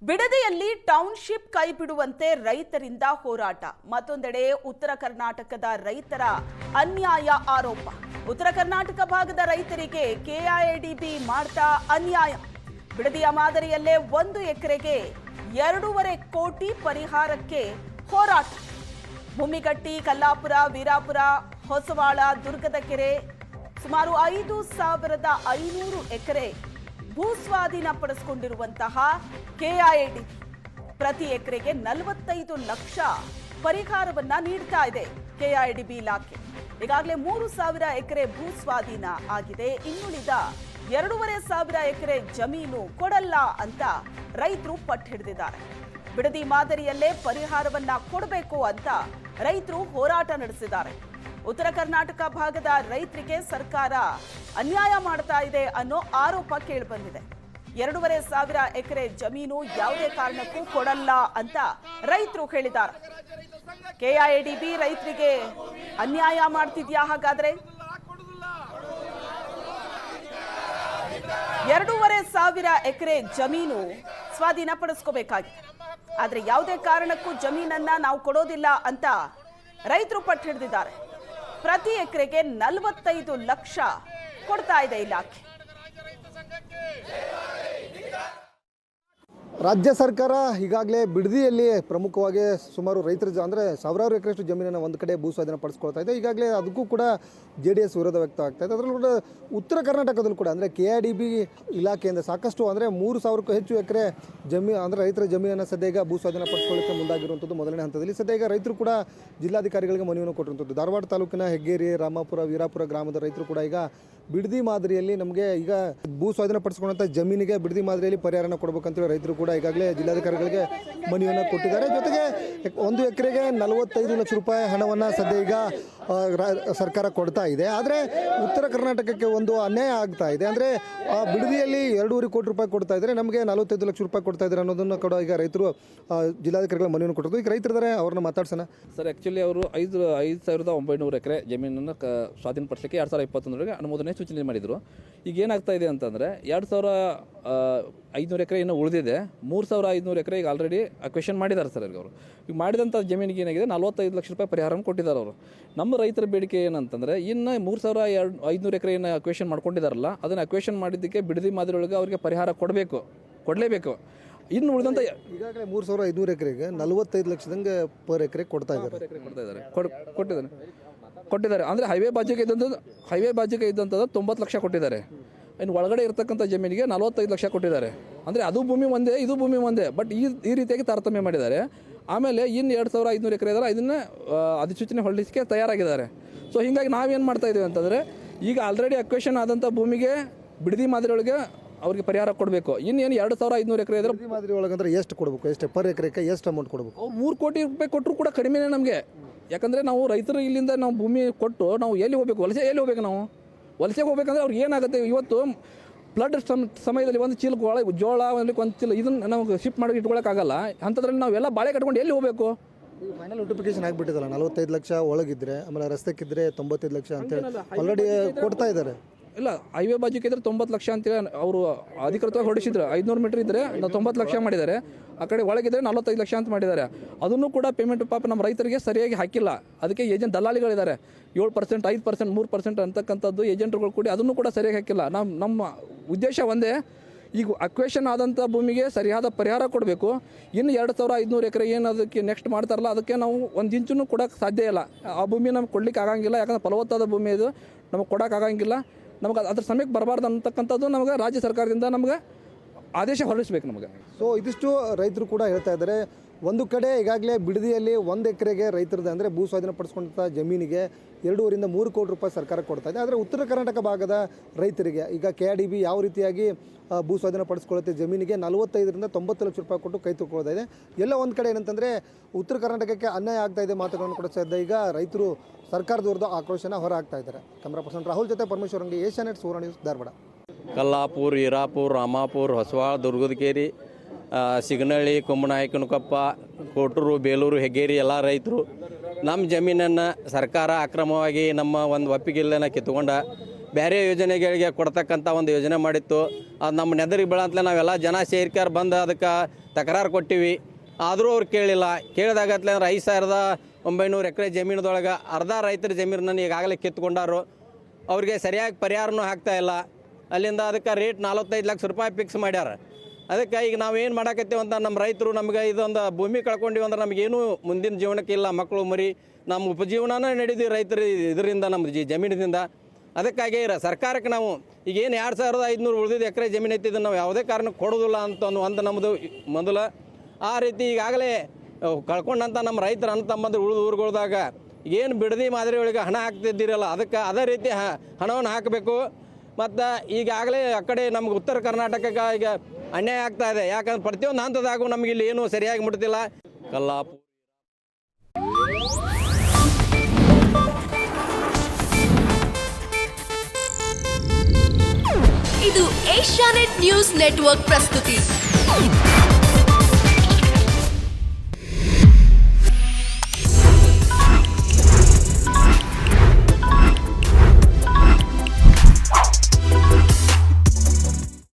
ಬಿಡದಿಯಲ್ಲಿ township ಕೈಬಿಡುವಂತೆ ರೈತರಿಂದ ಹೋರಾಟ. ಮತ್ತೊಂದೆಡೆ ಉತ್ತರ ಕರ್ನಾಟಕದ ರೈತರ ಅನ್ಯಾಯ ಆರೋಪ. ಉತ್ತರ ಕರ್ನಾಟಕ ಭಾಗದ ರೈತರಿಗೆ ಕೆಐಎಡಿಬಿ ಮಾಡ್ತಾ ಅನ್ಯಾಯ. ಬಿಡದಿಯ ಮಾದರಿಯಲ್ಲೇ 1 ಎಕರೆಗೆ 2.5 ಕೋಟಿ ಪರಿಹಾರಕ್ಕೆ ಹೋರಾಟ. ಮುಮ್ಮಿಗಟ್ಟಿ, ಕಲ್ಲಾಪುರ, ವೀರಾಪುರ, ಹೊಸವಾಳ, ದುರ್ಗದ ಕೆರೆ ಸುಮಾರು 5,500 ಎಕರೆ ಭೂಸ್ವಾಧೀನ ಪಡಿಸಿಕೊಂಡಿರುವಂತಹ ಕೆಐಎಡಿಬಿ ಪ್ರತಿ ಎಕರೆಗೆ 45 ಲಕ್ಷ ಪರಿಹಾರವನ್ನ ನೀಡ್ತಾ ಇದೆ. ಕೆಐಎಡಿಬಿ ಇಲಾಖೆ ಈಗಾಗಲೇ 3,000 ಎಕರೆ ಭೂಸ್ವಾಧೀನ ಆಗಿದೆ. ಇನ್ನುಳಿದ 2,500 ಎಕರೆ ಜಮೀನು ಕೊಡಲ್ಲ ಅಂತ ರೈತರು ಪಟ್ಟು ಹಿಡಿದಿದ್ದಾರೆ. ಬಿಡದಿ ಮಾದರಿಯಲ್ಲೇ ಪರಿಹಾರವನ್ನ ಕೊಡಬೇಕು ಅಂತ ರೈತರು ಹೋರಾಟ ನಡೆಸಿದ್ದಾರೆ. ಉತ್ತರ ಕರ್ನಾಟಕ ಭಾಗದ ರೈತರಿಗೆ ಸರ್ಕಾರ ಅನ್ಯಾಯ ಮಾಡ್ತಾ ಇದೆ ಅನ್ನೋ ಆರೋಪ ಕೇಳಿಬಂದಿದೆ. 2,500 ಎಕರೆ ಜಮೀನು ಯಾವುದೇ ಕಾರಣಕ್ಕೂ ಕೊಡಲ್ಲ ಅಂತ ರೈತರು ಹೇಳಿದ್ದಾರೆ. ಕೆಐಎಡಿಬಿ ರೈತರಿಗೆ ಅನ್ಯಾಯ ಮಾಡ್ತಿದ್ಯಾ? ಹಾಗಾದ್ರೆ 2,500 ಎಕರೆ ಜಮೀನು ಸ್ವಾಧೀನ ಪಡಿಸ್ಕೋಬೇಕಾಗಿದೆ. ಆದ್ರೆ ಯಾವುದೇ ಕಾರಣಕ್ಕೂ ಜಮೀನನ್ನ ನಾವು ಕೊಡೋದಿಲ್ಲ ಅಂತ ರೈತರು ಪಟ್ಟು ಹಿಡಿದಿದ್ದಾರೆ. ಪ್ರತಿ ಎಕರೆಗೆ 45 ಲಕ್ಷ ಕೊಡ್ತಾ ಇದೆ ಇಲಾಖೆ. ರಾಜ್ಯ ಸರ್ಕಾರ ಈಗಾಗಲೇ ಬಿಡದಿಯಲ್ಲಿ ಪ್ರಮುಖವಾಗಿ ಸುಮಾರು ರೈತರ ಅಂದರೆ ಸಾವಿರಾರು ಎಕರೆಷ್ಟು ಜಮೀನನ್ನು ಒಂದು ಕಡೆ ಭೂಸ್ವಾಧೀನ ಪಡಿಸ್ಕೊಳ್ತಾ ಇದೆ. ಈಗಾಗಲೇ ಅದಕ್ಕೂ ಕೂಡ JDS ವಿರೋಧ ವ್ಯಕ್ತ ಆಗ್ತಾ ಇದೆ. ಅದರಲ್ಲೂ ಕೂಡ ಉತ್ತರ ಕರ್ನಾಟಕದಲ್ಲೂ ಕೂಡ ಅಂದರೆ ಕೆಐಎಡಿಬಿ ಇಲಾಖೆಯಿಂದ ಸಾಕಷ್ಟು ಅಂದರೆ 3,000ಕ್ಕೂ ಹೆಚ್ಚು ಎಕರೆ ಜಮೀನು ಅಂದರೆ ರೈತರ ಜಮೀನನ್ನು ಸದ್ಯ ಈಗ ಭೂಸ್ವಾಧೀನ ಪಡಿಸ್ಕೊಳ್ಳೋಕ್ಕೆ ಮುಂದಾಗಿರುವಂಥದ್ದು ಮೊದಲನೇ ಹಂತದಲ್ಲಿ. ಸದ್ಯ ಈಗ ರೈತರು ಕೂಡ ಜಿಲ್ಲಾಧಿಕಾರಿಗಳಿಗೆ ಮನವಿಯನ್ನು ಕೊಟ್ಟಿರುವಂಥದ್ದು. ಧಾರವಾಡ ತಾಲೂಕಿನ ಹೆಗ್ಗೇರಿ, ರಾಮಾಪುರ, ವೀರಾಪುರ ಗ್ರಾಮದ ರೈತರು ಕೂಡ ಈಗ ಬಿಡದಿ ಮಾದರಿಯಲ್ಲಿ ನಮಗೆ ಈಗ ಭೂ ಸ್ವಾಧೀನ ಪಡಿಸ್ಕೊಂಡಂಥ ಜಮೀನಿಗೆ ಬಿಡದಿ ಮಾದರಿಯಲ್ಲಿ ಪರಿಹಾರನ ಕೊಡಬೇಕಂತೇಳಿ ರೈತರು ಕೂಡ ಈಗಾಗಲೇ ಜಿಲ್ಲಾಧಿಕಾರಿಗಳಿಗೆ ಮನವಿಯನ್ನು ಕೊಟ್ಟಿದ್ದಾರೆ. ಜೊತೆಗೆ 1 ಎಕರೆಗೆ 45 ಲಕ್ಷ ರೂಪಾಯಿ ಹಣವನ್ನು ಸದ್ಯ ಈಗ ಸರ್ಕಾರ ಕೊಡ್ತಾ ಇದೆ. ಆದರೆ ಉತ್ತರ ಕರ್ನಾಟಕಕ್ಕೆ ಒಂದು ಅನ್ಯಾಯ ಆಗ್ತಾ ಇದೆ. ಅಂದರೆ ಬಿಡದಿಯಲ್ಲಿ 2.5 ಕೋಟಿ ರೂಪಾಯಿ ಕೊಡ್ತಾ ಇದ್ದಾರೆ, ನಮಗೆ 45 ಲಕ್ಷ ರೂಪಾಯಿ ಕೊಡ್ತಾ ಇದ್ದಾರೆ ಅನ್ನೋದನ್ನು ಕೂಡ ಈಗ ರೈತರು ಜಿಲ್ಲಾಧಿಕಾರಿಗಳ ಮನವಿಯನ್ನು ಕೊಟ್ಟಿದ್ದು. ಈಗ ರೈತರಿದ್ದಾರೆ, ಅವ್ರನ್ನ ಮಾತಾಡ್ಸೋಣ. ಸರ್, ಆ್ಯಕ್ಚುಲಿ ಅವರು 5,900 ಎಕರೆ ಜಮೀನನ್ನು ಸ್ವಾಧೀನಪಡಿಸಲಿಕ್ಕೆ 2021ರಲ್ಲಿ ಅನುಮೋದನೆ ಸೂಚನೆ ಮಾಡಿದರು. ಈಗ ಏನಾಗ್ತಾ ಇದೆ ಅಂತಂದರೆ 2,500 ಎಕರೆ ಇನ್ನೂ ಉಳಿದಿದೆ. 3,500 ಎಕರೆ ಈಗ ಆಲ್ರೆಡಿ ಅಕ್ವೇಷನ್ ಮಾಡಿದ್ದಾರೆ ಸರ್. ಈಗ ಅವರು ಈಗ ಮಾಡಿದಂಥ ಜಮೀನಿಗೆ ಏನಾಗಿದೆ 45 ಲಕ್ಷ ರೂಪಾಯಿ ಪರಿಹಾರ ಕೊಟ್ಟಿದ್ದಾರೆ ಅವರು. ನಮ್ಮ ರೈತರ ಬೇಡಿಕೆ ಏನಂತಂದರೆ ಇನ್ನು 3,500 ಎಕರೆ ಏನು ಅಕ್ವೇಷನ್ ಮಾಡ್ಕೊಂಡಿದ್ದಾರಲ್ಲ, ಅದನ್ನು ಅಕ್ವೇಷನ್ ಮಾಡಿದ್ದಕ್ಕೆ ಬಿಡದಿ ಮಾದರಿಯೊಳಗೆ ಅವರಿಗೆ ಪರಿಹಾರ ಕೊಡಲೇಬೇಕು. ಇನ್ನು ಉಳಿದಂಥ ಈಗಾಗಲೇ 3,500 ಎಕರೆಗೆ 45 ಲಕ್ಷದಂಗೆ ಪರ್ ಎಕರೆ ಕೊಟ್ಟಿದ್ದಾರೆ. ಅಂದರೆ ಹೈವೇ ಬಾಜಿಗೆ ಇದ್ದಂಥದ್ದು 90 ಲಕ್ಷ ಕೊಟ್ಟಿದ್ದಾರೆ. ಇನ್ನು ಒಳಗಡೆ ಇರತಕ್ಕಂಥ ಜಮೀನಿಗೆ 45 ಲಕ್ಷ ಕೊಟ್ಟಿದ್ದಾರೆ. ಅಂದರೆ ಅದು ಭೂಮಿ ಒಂದೇ, ಇದು ಭೂಮಿ ಒಂದೇ, ಬಟ್ ಈ ರೀತಿಯಾಗಿ ತಾರತಮ್ಯ ಮಾಡಿದ್ದಾರೆ. ಆಮೇಲೆ ಇನ್ನು 2,500 ಎಕರೆ ಇದ್ದಾರೆ, ಇದನ್ನು ಅಧಿಸೂಚನೆ ಹೊರಡಿಸಕ್ಕೆ ತಯಾರಾಗಿದ್ದಾರೆ. ಸೊ ಹೀಗಾಗಿ ನಾವೇನು ಮಾಡ್ತಾ ಇದ್ದೀವಿ ಅಂತಂದರೆ ಈಗ ಆಲ್ರೆಡಿ ಅಕ್ವೇಷನ್ ಆದಂಥ ಭೂಮಿಗೆ ಬಿಡದಿ ಮಾದರಿಯೊಳಗೆ ಅವ್ರಿಗೆ ಪರಿಹಾರ ಕೊಡಬೇಕು. ಇನ್ನೇನು 2,500 ಎಕರೆ ಇದ್ರೆ ಬಿಡದಿ ಮಾದರಿ ಒಳಗಂದ್ರೆ ಎಷ್ಟು ಕೊಡಬೇಕು, ಎಷ್ಟು ಪರ್ ಎಕರೆಗೆ ಎಷ್ಟು ಅಮೌಂಟ್ ಕೊಡಬೇಕು? 3 ಕೋಟಿ ರೂಪಾಯಿ ಕೊಟ್ಟರು ಕೂಡ ಕಡಿಮೆನೇ ನಮಗೆ. ಯಾಕಂದರೆ ನಾವು ರೈತರು ಇಲ್ಲಿಂದ ನಾವು ಭೂಮಿ ಕೊಟ್ಟು ನಾವು ಎಲ್ಲಿ ಹೋಗಬೇಕು, ಎಲ್ಲಿ ಹೋಗ್ಬೇಕು? ನಾವು ವಲಸೆಗೆ ಹೋಗ್ಬೇಕಂದ್ರೆ ಅವ್ರಿಗೆ ಏನಾಗುತ್ತೆ, ಇವತ್ತು ಫ್ಲಡ್ ಸಮಯದಲ್ಲಿ ಒಂದು ಚೀಲ ಜೋಳ ಒಂದು ಚೀಲ ಇದನ್ನು ನಾವು ಶಿಫ್ಟ್ ಮಾಡಿ ಇಟ್ಕೊಳ್ಳೋಕ್ಕಾಗಲ್ಲ. ಅಂಥದ್ರಲ್ಲಿ ನಾವೆಲ್ಲ ಬಾಳೆ ಕಟ್ಕೊಂಡು ಎಲ್ಲಿ ಹೋಗಬೇಕು? ಫೈನಲ್ ನೋಟಿಫಿಕೇಶನ್ ಆಗಿಬಿಟ್ಟಿದ್ದಲ್ಲ, 45 ಲಕ್ಷ ಒಳಗಿದ್ರೆ, ಆಮೇಲೆ ರಸ್ತೆಕ್ಕಿದ್ರೆ 95 ಲಕ್ಷ ಅಂತೇಳಿ ಆಲ್ರೆಡಿ ಕೊಡ್ತಾ ಇದ್ದಾರೆ. ಇಲ್ಲ, ಹೈವೇ ಬಾಜಿಗೆ ಇದ್ರೆ 90 ಲಕ್ಷ ಅಂತೇಳಿ ಅವರು ಅಧಿಕೃತವಾಗಿ ಹೊರಡಿಸಿದ್ರು. 500 ಮೀಟರ್ ಇದ್ದರೆ 90 ಲಕ್ಷ ಮಾಡಿದ್ದಾರೆ. ಆ ಕಡೆ ಒಳಗಿದ್ರೆ 45 ಲಕ್ಷ ಅಂತ ಮಾಡಿದ್ದಾರೆ. ಅದನ್ನು ಕೂಡ ಪೇಮೆಂಟ್ ಪಾಪ ನಮ್ಮ ರೈತರಿಗೆ ಸರಿಯಾಗಿ ಹಾಕಿಲ್ಲ. ಅದಕ್ಕೆ ಏಜೆಂಟ್ ದಲ್ಲಾಳಿಗಳಿದ್ದಾರೆ, 7%, 5%, 3% ಅಂತಕ್ಕಂಥದ್ದು ಏಜೆಂಟ್ಗಳು ಕೂಡ ಅದನ್ನು ಕೂಡ ಸರಿಯಾಗಿ ಹಾಕಿಲ್ಲ. ನಮ್ಮ ಉದ್ದೇಶ ಒಂದೇ, ಈಗ ಅಕ್ವೇಷನ್ ಆದಂಥ ಭೂಮಿಗೆ ಸರಿಯಾದ ಪರಿಹಾರ ಕೊಡಬೇಕು. ಇನ್ನು 2,500 ಎಕರೆ ಏನು ಅದಕ್ಕೆ ನೆಕ್ಸ್ಟ್ ಮಾಡ್ತಾರಲ್ಲ, ಅದಕ್ಕೆ ನಾವು 1 ಇಂಚೂ ಕೊಡೋಕ್ಕೆ ಸಾಧ್ಯ ಇಲ್ಲ. ಆ ಭೂಮಿ ನಮ್ಗೆ ಕೊಡ್ಲಿಕ್ಕೆ ಆಗಂಗಿಲ್ಲ. ಯಾಕಂದ್ರೆ ಫಲವತ್ತಾದ ಭೂಮಿ ಇದು, ನಮಗೆ ಕೊಡೋಕ್ಕಾಗಂಗಿಲ್ಲ. ನಮಗೆ ಅದ್ರ ಸಮಯಕ್ಕೆ ಬರಬಾರ್ದು ಅಂತಕ್ಕಂಥದ್ದು ನಮಗೆ ರಾಜ್ಯ ಸರ್ಕಾರದಿಂದ ನಮಗೆ ಆದೇಶ ಹೊರಡಿಸ್ಬೇಕು ನಮಗೆ. ಸೊ ಇದಿಷ್ಟು ರೈತರು ಕೂಡ ಹೇಳ್ತಾ ಇದ್ದಾರೆ. ಒಂದು ಕಡೆ ಈಗಾಗಲೇ ಬಿಡದಿಯಲ್ಲಿ 1 ಎಕರೆಗೆ ರೈತರದ್ದು ಅಂದರೆ ಭೂ ಸ್ವಾಧೀನ ಪಡಿಸ್ಕೊಂಡಂಥ ಜಮೀನಿಗೆ 2.5 3 ಕೋಟಿ ರೂಪಾಯಿ ಸರ್ಕಾರ ಕೊಡ್ತಾ ಇದೆ. ಆದರೆ ಉತ್ತರ ಕರ್ನಾಟಕ ಭಾಗದ ರೈತರಿಗೆ ಈಗ ಕೆಐಎಡಿಬಿ ಯಾವ ರೀತಿಯಾಗಿ ಭೂ ಸ್ವಾಧೀನ ಪಡಿಸ್ಕೊಳ್ಳುತ್ತೆ ಜಮೀನಿಗೆ 45ರಿಂದ 90 ಲಕ್ಷ ರೂಪಾಯಿ ಕೊಟ್ಟು ಕೈ ತಗೊಳ್ತಾ ಇದೆ. ಎಲ್ಲ ಒಂದು ಕಡೆ ಏನಂತಂದರೆ ಉತ್ತರ ಕರ್ನಾಟಕಕ್ಕೆ ಅನ್ಯಾಯ ಆಗ್ತಾ ಇದೆ ಮಾತುಗಳನ್ನು ಕೂಡ ಸದ್ಯ ಈಗ ರೈತರು ಸರ್ಕಾರದ ವಿರುದ್ಧ ಆಕ್ರೋಶನ ಹೊರ ಹಾಕ್ತಾ ಇದ್ದಾರೆ. ಕ್ಯಾಮರಾ ಪರ್ಸನ್ ರಾಹುಲ್ ಜೊತೆ ಪರಮೇಶ್ವರ್ ಅಂಗಡಿ, ಏಷ್ಯಾನೆಟ್ ಸುವರ್ಣ ನ್ಯೂಸ್, ಧಾರವಾಡ. ಕಲ್ಲಾಪುರ, ವೀರಾಪುರ, ರಾಮಾಪುರ, ಹೊಸವಾಳ, ದುರ್ಗದಕೇರಿ, ಸಿಗನಹಳ್ಳಿ, ಕೊಮ್ಮನಾಯಕನಕೊಪ್ಪ, ಕೋಟೂರು, ಬೇಲೂರು, ಹೆಗ್ಗೇರಿ ಎಲ್ಲ ರೈತರು ನಮ್ಮ ಜಮೀನನ್ನು ಸರ್ಕಾರ ಅಕ್ರಮವಾಗಿ ನಮ್ಮ ಒಂದು ಒಪ್ಪಿಗೆಲ್ಲನ ಕಿತ್ಕೊಂಡ ಬೇರೆ ಯೋಜನೆಗಳಿಗೆ ಕೊಡ್ತಕ್ಕಂಥ ಒಂದು ಯೋಜನೆ ಮಾಡಿತ್ತು. ಅದು ನಮ್ಮ ನೆದರಿಗೆ ಬೀಳಂತಲೇ ನಾವೆಲ್ಲ ಜನ ಸೇರಿಕಾರ ಬಂದು ಅದಕ್ಕೆ ತಕರಾರು ಕೊಟ್ಟಿವಿ. ಆದರೂ ಅವ್ರು ಕೇಳಿಲ್ಲ. ಕೇಳಿದಾಗತ್ಲೆ ಅಂದ್ರೆ 5,900 ಎಕರೆ ಜಮೀನದೊಳಗೆ ಅರ್ಧ ರೈತರ ಜಮೀನನ್ನು ಈಗಾಗಲೇ ಕಿತ್ಕೊಂಡಾರು. ಅವ್ರಿಗೆ ಸರಿಯಾಗಿ ಪರಿಹಾರನೂ ಆಗ್ತಾಯಿಲ್ಲ. ಅಲ್ಲಿಂದ ಅದಕ್ಕೆ ರೇಟ್ 45 ಲಕ್ಷ ರೂಪಾಯಿ ಫಿಕ್ಸ್ ಮಾಡ್ಯಾರ. ಅದಕ್ಕೆ ಈಗ ನಾವು ಏನು ಮಾಡಾಕತ್ತೀವಿ ಅಂತ ನಮ್ಮ ರೈತರು ನಮ್ಗೆ ಇದೊಂದು ಭೂಮಿ ಕಳ್ಕೊಂಡಿವಿ ಅಂದ್ರೆ ನಮಗೇನು ಮುಂದಿನ ಜೀವನಕ್ಕೆ ಇಲ್ಲ. ಮಕ್ಕಳು ಮರಿ ನಮ್ಮ ಉಪಜೀವನನೇ ನಡೆದಿವಿ ರೈತರು ಇದರಿಂದ, ನಮ್ಮ ಜಮೀನಿನಿಂದ. ಅದಕ್ಕಾಗಿ ಸರ್ಕಾರಕ್ಕೆ ನಾವು ಈಗೇನು 2,500 ಉಳಿದಿದ್ದ ಎಕರೆ ಜಮೀನು ಐತಿ, ಇದನ್ನು ನಾವು ಯಾವುದೇ ಕಾರಣಕ್ಕೆ ಕೊಡೋದಿಲ್ಲ ಅಂತ ಒಂದು ನಮ್ಮದು ಮೊದಲು. ಆ ರೀತಿ ಈಗಾಗಲೇ ಕಳ್ಕೊಂಡಂಥ ನಮ್ಮ ರೈತರ ಅಣ್ಣ ತಮ್ಮಂದ್ರೆ ಉಳಿದು ಊರುಗಳ್ದಾಗ ಏನು ಬಿಡದಿ ಮಾದರಿ ಒಳಗೆ ಹಣ ಹಾಕ್ತಿದ್ದೀರಲ್ಲ, ಅದಕ್ಕೆ ಅದೇ ರೀತಿ ಹಣವನ್ನು ಹಾಕಬೇಕು. ಮತ್ತು ಈಗಾಗಲೇ ಆ ಕಡೆ ನಮ್ಗೆ ಉತ್ತರ ಕರ್ನಾಟಕಕ್ಕೆ ಈಗ ಅನ್ಯಾಯ ಆಗ್ತಾ ಇದೆ. ಯಾಕಂದ್ರೆ ಪ್ರತಿಯೊಂದು ಹಂತದಾಗೂ ನಮಗೆ ಇಲ್ಲಿ ಏನೂ ಸರಿಯಾಗಿ ಮುಟ್ತಿಲ್ಲ. ಕಲ್ಲಾಪುರ ಇದು ಏಷ್ಯಾನೆಟ್ ನ್ಯೂಸ್ ನೆಟ್ವರ್ಕ್ ಪ್ರಸ್ತುತಿ.